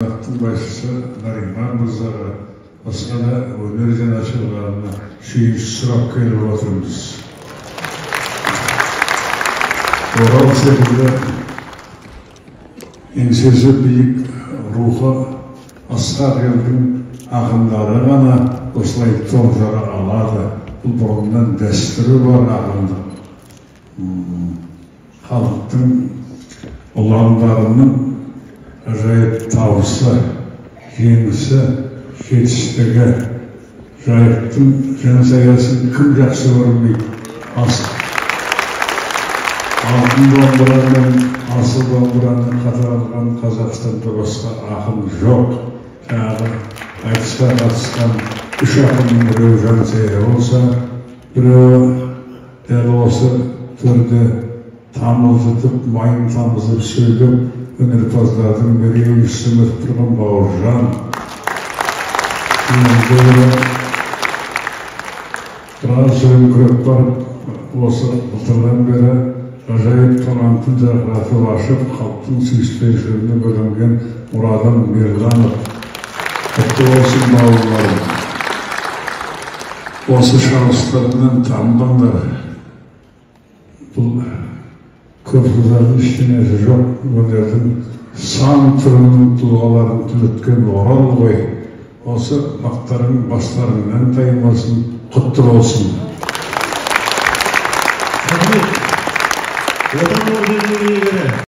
Başçısı Narimан Mırzaға, басқа да өнерден ашылғанына сүйінші сұрап келіп отырмыз. Орал секілді еңсесі биік рухы асқақ елдің ақындары ғана осылай тоғжара алады. Бұл бұрыннан дәстүрі бар ақындық. Халықтың ұландарының жайып табысы, жеңісі, жетістігі, жайықтың жансаясын кім жақсы көрмейді? Алтын домбырамен асыл домбыраны қатар алған Қазақстанда басқа ақын жоқ. Жаңағы айтысқа қатысқан үш ақынның біреуі жансая болса, біреуі дәл осы түрде тамылжытып, майын тамызып сөйлеп, өнерпаздардың біреуі сіңіп тұрған Бауыржан. Біраз өңкіріп барып, осы былтырдан бері ғажайып талантын жарқыратып ашып, халықтың сүйіспеншілігіне бөленген Мұрадым Мерланов. Құтты болсын бауырларым. Осы шабыстарынан танбаңдар. Бұл көпшілердің ештеңесі жоқ. Өнердің сан түрінің тұлғаларын түлеткен Орал ғой. Осы бақтарың бастарыңнан таймасын, құтты болсын. Рахмет. Отан орденінің иегері.